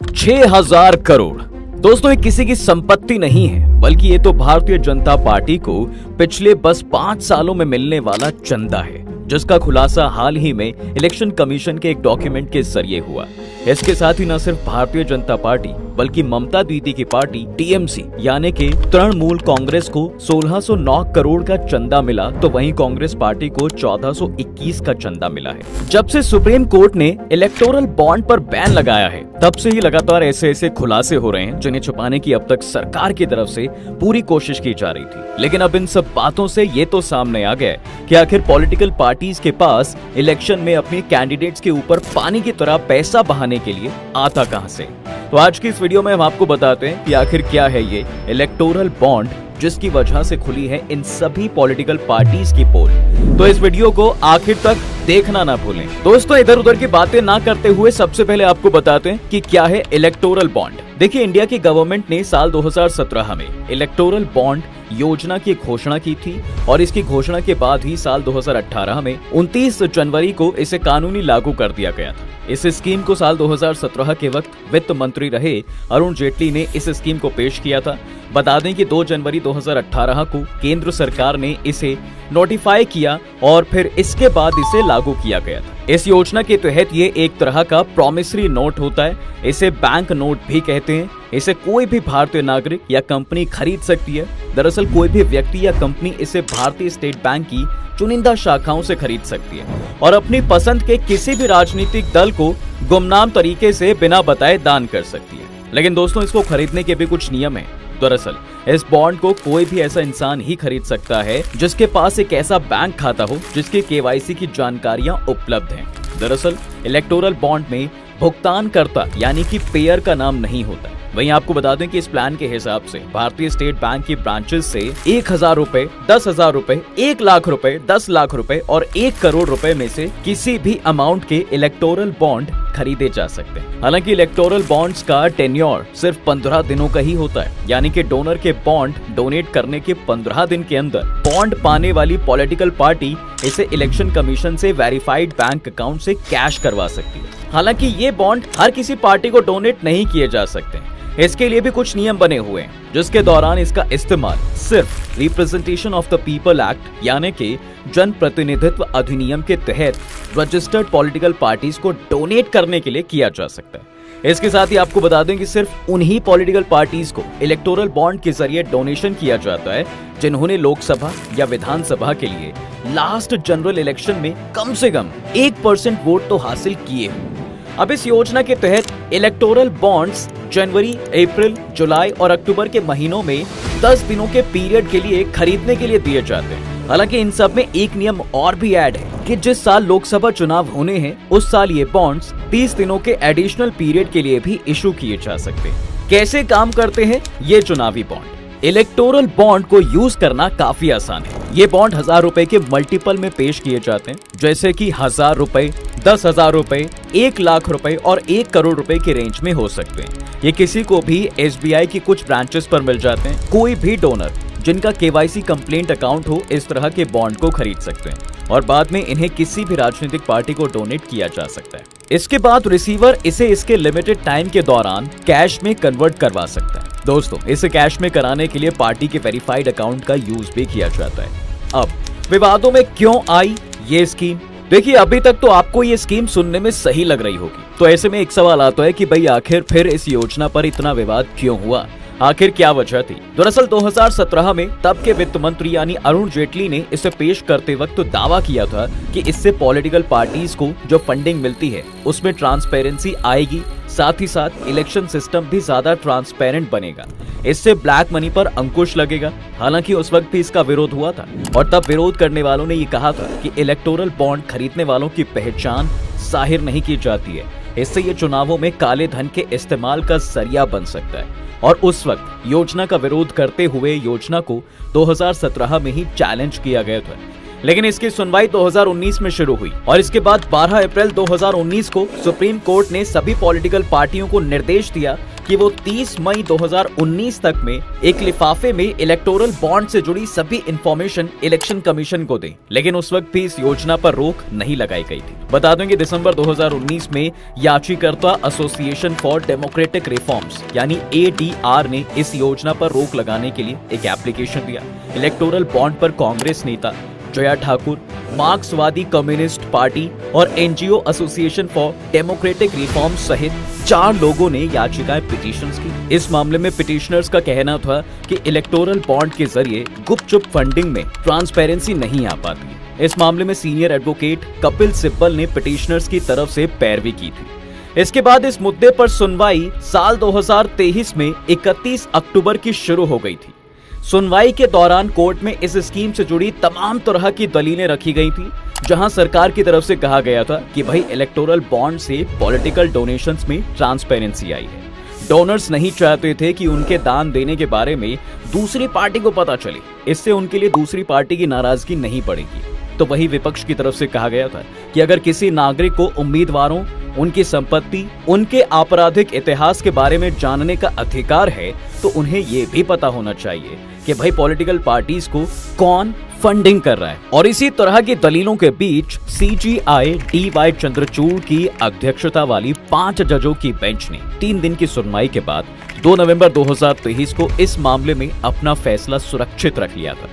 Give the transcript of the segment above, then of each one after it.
6,000 करोड़। दोस्तों, ये किसी की संपत्ति नहीं है, बल्कि ये तो भारतीय जनता पार्टी को पिछले बस 5 सालों में मिलने वाला चंदा है, जिसका खुलासा हाल ही में इलेक्शन कमीशन के एक डॉक्यूमेंट के जरिए हुआ। इसके साथ ही न सिर्फ भारतीय जनता पार्टी बल्कि ममता दीदी की पार्टी टीएमसी यानी कि तृणमूल कांग्रेस को 1609 करोड़ का चंदा मिला, तो वहीं कांग्रेस पार्टी को 1421 का चंदा मिला है। जब से सुप्रीम कोर्ट ने इलेक्टोरल बॉन्ड पर बैन लगाया है, तब से ही लगातार ऐसे खुलासे हो रहे हैं जिन्हें छुपाने की अब तक सरकार की तरफ से पूरी कोशिश की जा रही थी। लेकिन अब इन सब बातों से ये तो सामने आ गया है कि आखिर पॉलिटिकल पार्टीज के पास इलेक्शन में अपने कैंडिडेट्स के ऊपर पानी की तरह पैसा बहाने के लिए आता कहां से। तो आज की इस वीडियो में हम आपको बताते हैं कि आखिर क्या है ये इलेक्टोरल बॉन्ड, जिसकी वजह से खुली है इन सभी पॉलिटिकल पार्टीज की पोल। तो इस वीडियो को आखिर तक देखना ना भूलें। दोस्तों, इधर उधर की बातें ना करते हुए सबसे पहले आपको बताते हैं कि क्या है इलेक्टोरल बॉन्ड। देखिए, इंडिया की गवर्नमेंट ने साल 2017 में इलेक्टोरल बॉन्ड योजना की घोषणा की थी और इसकी घोषणा के बाद ही साल 2018 में 29 जनवरी को इसे कानूनी लागू कर दिया गया था। इस स्कीम को साल 2017 के वक्त वित्त मंत्री रहे अरुण जेटली ने इस स्कीम को पेश किया था। बता दें कि 2 जनवरी 2018 को केंद्र सरकार ने इसे नोटिफाई किया और फिर इसके बाद इसे लागू किया गया था। इस योजना के तहत ये एक तरह का प्रॉमिसरी नोट होता है, इसे बैंक नोट भी कहते हैं। इसे कोई भी भारतीय नागरिक या कंपनी खरीद सकती है। दरअसल कोई भी व्यक्ति या कंपनी इसे भारतीय स्टेट बैंक की चुनिंदा शाखाओं से खरीद सकती है और अपनी पसंद के किसी भी राजनीतिक दल को गुमनाम तरीके से बिना बताए दान कर सकती है। लेकिन दोस्तों, इसको खरीदने के भी कुछ नियम हैं। दरअसल इस बॉन्ड को कोई भी ऐसा इंसान ही खरीद सकता है जिसके पास एक ऐसा बैंक खाता हो जिसके केवाईसी की जानकारियां उपलब्ध हैं। दरअसल इलेक्टोरल बॉन्ड में भुगतानकर्ता यानी कि पेयर का नाम नहीं होता। वहीं आपको बता दें कि इस प्लान के हिसाब से भारतीय स्टेट बैंक की ब्रांचेस से 1,000 रुपए, 10,000 रुपए, 1 लाख रुपए, 10 लाख रुपए और 1 करोड़ रुपए में से किसी भी अमाउंट के इलेक्टोरल बॉन्ड खरीदे जा सकते हैं। हालांकि इलेक्टोरल बॉन्ड्स का टेन्योर सिर्फ 15 दिनों का ही होता है, यानी कि डोनर के बॉन्ड डोनेट करने के 15 दिन के अंदर बॉन्ड पाने वाली पॉलिटिकल पार्टी इसे इलेक्शन कमीशन से वेरीफाइड बैंक अकाउंट से कैश करवा सकती है। हालांकि ये बॉन्ड हर किसी पार्टी को डोनेट नहीं किए जा सकते। इसके लिए भी कुछ नियम बने हुए हैं, जिसके दौरान इसका इस्तेमाल सिर्फ representation of the people act यानी कि जन प्रतिनिधित्व अधिनियम के तहत रजिस्टर्ड पॉलिटिकल पार्टीज को डोनेट करने के लिए किया जा सकता है। इसके साथ ही आपको बता दें कि सिर्फ उन्हीं पॉलिटिकल पार्टीज को इलेक्टोरल बॉन्ड के जरिए डोनेशन किया जाता है जिन्होंने लोकसभा या विधानसभा के लिए लास्ट जनरल इलेक्शन में कम से कम 1% वोट तो हासिल किए हों। अब इस योजना के तहत इलेक्टोरल बॉन्ड्स जनवरी, अप्रैल, जुलाई और अक्टूबर के महीनों में 10 दिनों के पीरियड के लिए खरीदने के लिए दिए जाते हैं। हालांकि इन सब में एक नियम और भी ऐड है कि जिस साल लोकसभा चुनाव होने हैं उस साल ये बॉन्ड्स 30 दिनों के एडिशनल पीरियड के लिए भी इशू किए जा सकते हैं। कैसे काम करते हैं ये चुनावी बॉन्ड? इलेक्टोरल बॉन्ड को यूज करना काफी आसान है। ये बॉन्ड 1,000 रुपए के मल्टीपल में पेश किए जाते हैं, जैसे कि 1,000 रुपए, 10,000 रुपए, 1 लाख रुपए और 1 करोड़ रुपए की रेंज में हो सकते हैं। ये किसी को भी एसबीआई की कुछ ब्रांचेस पर मिल जाते हैं। कोई भी डोनर जिनका केवाईसी कंप्लेंट अकाउंट हो इस तरह के बॉन्ड को खरीद सकते हैं और बाद में इन्हें किसी भी राजनीतिक पार्टी को डोनेट किया जा सकता है। इसके बाद रिसीवर इसे इसके लिमिटेड टाइम के दौरान कैश में कन्वर्ट करवा सकता है। दोस्तों, इसे कैश में कराने के लिए पार्टी के वेरीफाइड अकाउंट का यूज भी किया जाता है। अब विवादों में क्यों आई ये स्कीम? देखिए, अभी तक तो आपको ये स्कीम सुनने में सही लग रही होगी, तो ऐसे में एक सवाल आता है कि भाई आखिर फिर इस योजना पर इतना विवाद क्यों हुआ? आखिर क्या वजह थी? दरअसल 2017 में तब के वित्त मंत्री यानी अरुण जेटली ने इसे पेश करते वक्त दावा किया था कि इससे पॉलिटिकल पार्टीज को जो फंडिंग मिलती है उसमें ट्रांसपेरेंसी आएगी, साथ ही साथ इलेक्शन सिस्टम भी ज्यादा ट्रांसपेरेंट बनेगा। इससे ब्लैक मनी पर अंकुश लगेगा। हालांकि उस वक्त भी इसका विरोध हुआ था और तब विरोध करने वालों ने ये कहा था कि इलेक्टोरल बॉन्ड खरीदने वालों की पहचान जाहिर नहीं की जाती है, इससे ये चुनावों में काले धन के इस्तेमाल का जरिया बन सकता है। और उस वक्त योजना का विरोध करते हुए योजना को 2017 में ही चैलेंज किया गया था। लेकिन इसकी सुनवाई 2019 में शुरू हुई और इसके बाद 12 अप्रैल 2019 को सुप्रीम कोर्ट ने सभी पॉलिटिकल पार्टियों को निर्देश दिया कि वो 30 मई 2019 तक में एक लिफाफे में इलेक्टोरल बॉन्ड से जुड़ी सभी इंफॉर्मेशन इलेक्शन कमीशन को दें। लेकिन उस वक्त भी इस योजना पर रोक नहीं लगाई गई थी। बता दें कि दिसंबर 2019 में याचिकाकर्ता एसोसिएशन फॉर डेमोक्रेटिक रिफॉर्म्स यानी ADR ने इस योजना पर रोक लगाने के लिए एक एप्लीकेशन दिया। इलेक्टोरल बॉन्ड पर कांग्रेस नेता जया ठाकुर, मार्क्सवादी कम्युनिस्ट पार्टी और NGO association for democratic reforms सहित 4 लोगों ने याचिकाएं पिटीशंस की। इस मामले में पिटीशनर्स का कहना था कि इलेक्टोरल बॉन्ड के जरिए गुपचुप फंडिंग में ट्रांसपेरेंसी नहीं आ पाती। इस मामले में सीनियर एडवोकेट कपिल सिब्बल ने पिटीशनर्स की तरफ से पैरवी की थी। इसके बाद इस मुद्दे पर सुनवाई साल 2023 में 31 अक्टूबर की शुरू हो गई थी। सुनवाई के दौरान कोर्ट में इस स्कीम से जुड़ी तमाम तरह की दलीलें रखी गई थी, जहां सरकार की तरफ से कहा गया था कि भाई इलेक्टोरल बॉन्ड से पॉलिटिकल डोनेशंस में ट्रांसपेरेंसी आई है। डोनर्स नहीं चाहते थे कि उनके दान देने के बारे में दूसरी पार्टी को पता चले, इससे उनके लिए दूसरी पार्टी की नाराजगी नहीं बढ़ेगी। तो वही विपक्ष की तरफ से कहा गया था कि अगर किसी नागरिक को उम्मीदवारों, उनकी संपत्ति, उनके आपराधिक इतिहास के बारे में जानने का अधिकार है तो उन्हें ये भी पता होना चाहिए कि भाई पॉलिटिकल पार्टीज को कौन फंडिंग कर रहा है। और इसी तरह की दलीलों के बीच CJI DY चंद्रचूड़ की अध्यक्षता वाली 5 जजों की बेंच ने 3 दिन की सुनवाई के बाद 2 नवंबर 2023 को इस मामले में अपना फैसला सुरक्षित रख लिया था।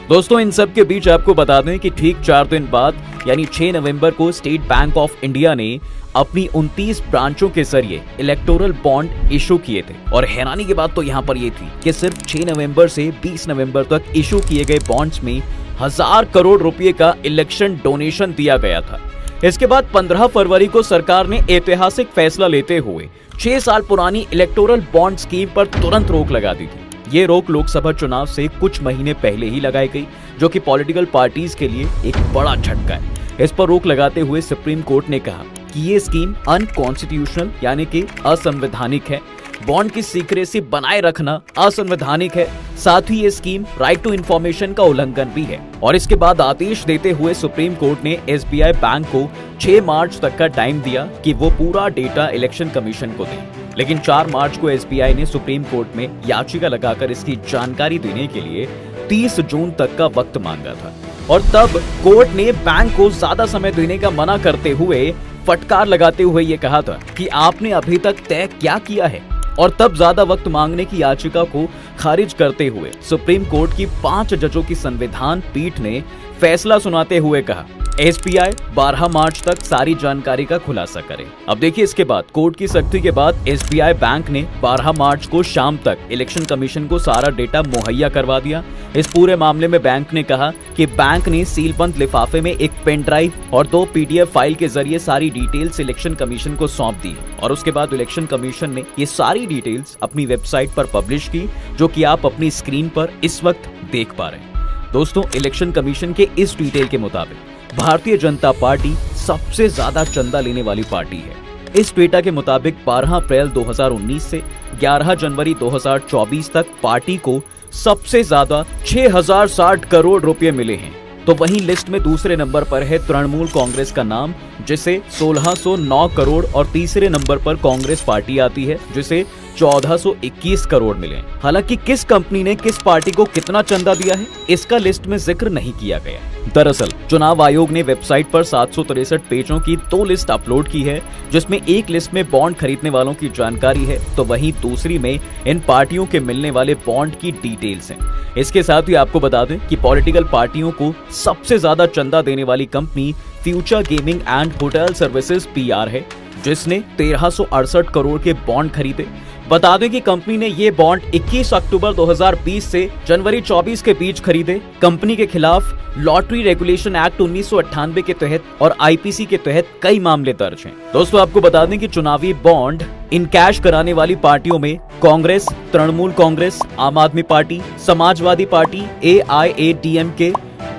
दोस्तों, इन सब के बीच आपको बता दें कि ठीक 4 दिन बाद यानी 6 नवंबर को स्टेट बैंक ऑफ इंडिया ने अपनी 29 ब्रांचों के जरिए इलेक्टोरल बॉन्ड इशू किए थे। और हैरानी की बात तो यहाँ पर ये थी कि सिर्फ 6 नवंबर से 20 नवंबर तक इशू किए गए बॉन्ड्स में 1000 करोड़ रुपए का इलेक्शन डोनेशन दिया गया था। इसके बाद 15 फरवरी को सरकार ने ऐतिहासिक फैसला लेते हुए 6 साल पुरानी इलेक्टोरल बॉन्ड स्कीम पर तुरंत रोक लगा दी थी। ये रोक लोकसभा चुनाव से कुछ महीने पहले ही लगाई गई, जो कि पॉलिटिकल पार्टीज के लिए एक बड़ा झटका है। इस पर रोक लगाते हुए सुप्रीम कोर्ट ने कहा कि ये स्कीम अनकॉन्स्टिट्यूशनल यानी कि असंवैधानिक है। बॉन्ड की सीक्रेसी बनाए रखना असंवैधानिक है। साथ ही ये स्कीम राइट टू इंफॉर्मेशन का उल्लंघन भी है। और इसके बाद आदेश देते हुए सुप्रीम कोर्ट ने SBI बैंक को 6 मार्च तक का टाइम दिया कि वो पूरा डेटा इलेक्शन कमीशन को दे। लेकिन 4 मार्च को SBI ने सुप्रीम कोर्ट में याचिका लगाकर इसकी जानकारी देने के लिए 30 जून तक का वक्त मांगा था। और तब कोर्ट ने बैंक को ज्यादा समय देने का मना करते हुए फटकार लगाते हुए ये कहा था कि आपने अभी तक तय क्या किया है। और तब ज्यादा वक्त मांगने की याचिका को खारिज करते हुए सुप्रीम कोर्ट की 5 जजों की संविधान पीठ ने फैसला सुनाते हुए कहा SBI 12 मार्च तक सारी जानकारी का खुलासा करे। अब देखिए, इसके बाद कोर्ट की सख्ती के बाद SBI बैंक ने 12 मार्च को शाम तक इलेक्शन कमीशन को सारा डेटा मुहैया करवा दिया। इस पूरे मामले में बैंक ने कहा कि बैंक ने सीलबंद लिफाफे में एक पेन ड्राइव और 2 PDF फाइल के जरिए सारी डिटेल्स इलेक्शन कमीशन को सौंप दी। और उसके बाद इलेक्शन कमीशन ने ये सारी डिटेल्स अपनी वेबसाइट पर पब्लिश की, जो कि आप अपनी स्क्रीन पर इस वक्त देख पा रहे हैं। दोस्तों, इलेक्शन कमीशन के इस डिटेल के मुताबिक भारतीय जनता पार्टी सबसे ज्यादा चंदा लेने वाली पार्टी है। इस डेटा के मुताबिक 12 अप्रैल 2019 से 11 जनवरी 2024 तक पार्टी को सबसे ज्यादा 6060 करोड़ रुपए मिले हैं। तो वहीं लिस्ट में दूसरे नंबर पर है तृणमूल कांग्रेस का नाम, जिसे 1609 करोड़, और तीसरे नंबर पर कांग्रेस पार्टी आती है जिसे 1421 करोड़ मिले। हालांकि किस कंपनी ने किस पार्टी को कितना चंदा दिया है, इसका लिस्ट में जिक्र नहीं किया गया। दरअसल चुनाव आयोग ने वेबसाइट पर 763 पेजों की 2 लिस्ट अपलोड की है, जिसमें एक लिस्ट में बॉन्ड खरीदने वालों की जानकारी है, तो वहीं दूसरी में इन पार्टियों के मिलने वाले बॉन्ड की डिटेल्स हैं। इसके साथ ही आपको बता दें कि पॉलिटिकल पार्टियों को सबसे ज्यादा चंदा देने वाली company future gaming and hotel services PR है, जिसने 1368 करोड़ के बॉन्ड खरीदे। बता दें कि कंपनी ने ये बॉन्ड 21 अक्टूबर 2020 से जनवरी 24 के बीच खरीदे। कंपनी के खिलाफ लॉटरी रेगुलेशन एक्ट 1998 के तहत और IPC के तहत कई मामले दर्ज हैं। दोस्तों, आपको बता दें कि चुनावी बॉन्ड इन कैश कराने वाली पार्टियों में Congress, Trinamool Congress, Aam Aadmi Party, Samajwadi Party, AIADMK,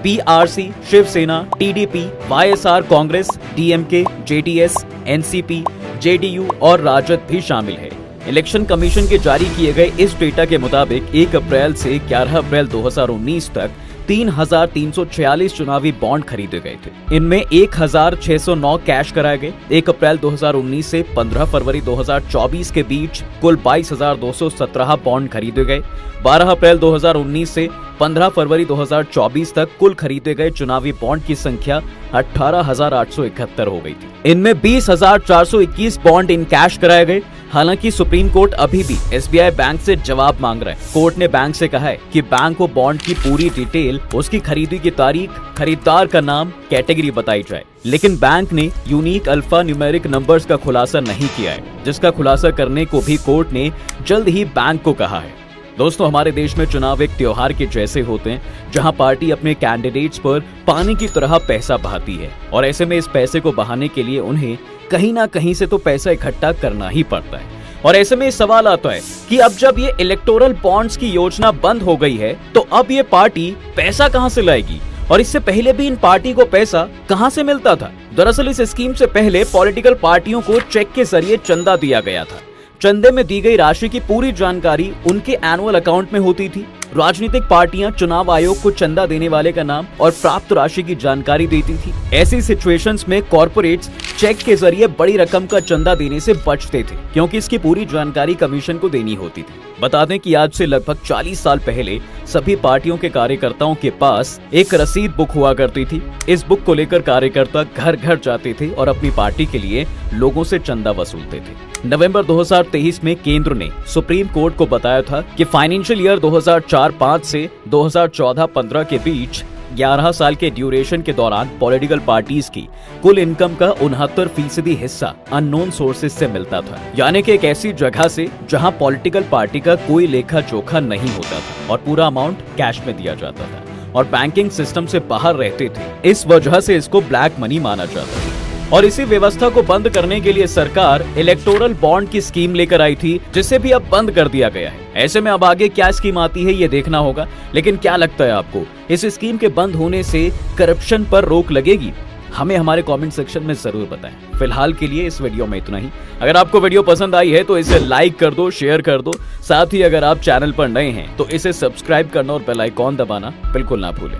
PRC, Shiv Sena, TDP, YSR Congress, DMK, JDS, NCP, JDU और राजद भी शामिल है। इलेक्शन कमीशन के जारी किए गए इस डेटा के मुताबिक 1 अप्रैल से 11 अप्रैल 2019 तक 3,346 चुनावी बॉन्ड खरीदे गए थे। इनमें 1,609 कैश कराए गए। 1 अप्रैल 2019 से 15 फरवरी 2024 के बीच कुल 22,217 बॉन्ड खरीदे गए। 12 अप्रैल 2019 से 15 फरवरी 2024 तक कुल खरीदे गए चुनावी बॉन्ड की संख्या 18,871 हो गई थी। इनमें 20,421 बॉन्ड इन कैश कराए गए। हालांकि सुप्रीम कोर्ट अभी भी एसबीआई बैंक से जवाब मांग रहा है। कोर्ट ने बैंक से कहा है कि बैंक को बॉन्ड की पूरी डिटेल, उसकी खरीदी की तारीख, खरीदार का नाम, कैटेगरी बताई जाए। लेकिन बैंक ने यूनिक अल्फा न्यूमेरिक नंबर्स का खुलासा नहीं किया है, जिसका खुलासा करने को भी कोर्ट ने जल्द ही बैंक को कहा है। दोस्तों, हमारे देश में चुनाव एक त्योहार के जैसे होते हैं, जहां पार्टी अपने कैंडिडेट्स पर पानी की तरह पैसा बहाती है और ऐसे में इस पैसे को बहाने के लिए उन्हें कहीं ना कहीं से तो पैसा इकट्ठा करना ही पड़ता है। और ऐसे में सवाल आता है कि अब जब ये इलेक्टोरल बॉन्ड्स की योजना बंद हो गई है तो अब ये पार्टी पैसा कहां से लाएगी, और इससे पहले भी इन पार्टी को पैसा कहां से मिलता था। दरअसल इस स्कीम से पहले पॉलिटिकल पार्टियों को चेक के जरिए चंदा दिया गया था। चंदे में दी गई राशि की पूरी जानकारी उनके एनुअल अकाउंट में होती थी। राजनीतिक पार्टियां चुनाव आयोग को चंदा देने वाले का नाम और प्राप्त राशि की जानकारी देती थी। ऐसी सिचुएशंस में कॉर्पोरेट्स चेक के जरिए बड़ी रकम का चंदा देने से बचते थे, क्योंकि इसकी पूरी जानकारी कमीशन को देनी होती थी। बता दें कि आज से लगभग 40 साल पहले सभी पार्टियों के कार्यकर्ताओं के पास एक रसीद बुक हुआ करती थी। इस बुक को लेकर कार्यकर्ता घर घर जाते थे और अपनी पार्टी के लिए लोगों से चंदा वसूलते थे। नवंबर 2023 में केंद्र ने सुप्रीम कोर्ट को बताया था कि फाइनेंशियल ईयर 2004-05 से 2014-15 के बीच 11 साल के ड्यूरेशन के दौरान पॉलिटिकल पार्टीज की कुल इनकम का 69% हिस्सा अननोन सोर्सेज से मिलता था, यानी कि एक ऐसी जगह से जहां पॉलिटिकल पार्टी का कोई लेखा जोखा नहीं होता था और पूरा अमाउंट कैश में दिया जाता था और बैंकिंग सिस्टम से बाहर रहते थे। इस वजह से इसको ब्लैक मनी माना जाता था और इसी व्यवस्था को बंद करने के लिए सरकार इलेक्टोरल बॉन्ड की स्कीम लेकर आई थी, जिसे भी अब बंद कर दिया गया है। ऐसे में अब आगे क्या स्कीम आती है ये देखना होगा। लेकिन क्या लगता है आपको, इस स्कीम के बंद होने से करप्शन पर रोक लगेगी? हमें हमारे कमेंट सेक्शन में जरूर बताएं। फिलहाल के लिए इस वीडियो में इतना ही। अगर आपको वीडियो पसंद आई है तो इसे लाइक कर दो, शेयर कर दो। साथ ही अगर आप चैनल पर नए हैं तो इसे सब्सक्राइब करना और बेल आइकॉन दबाना बिल्कुल ना भूलें।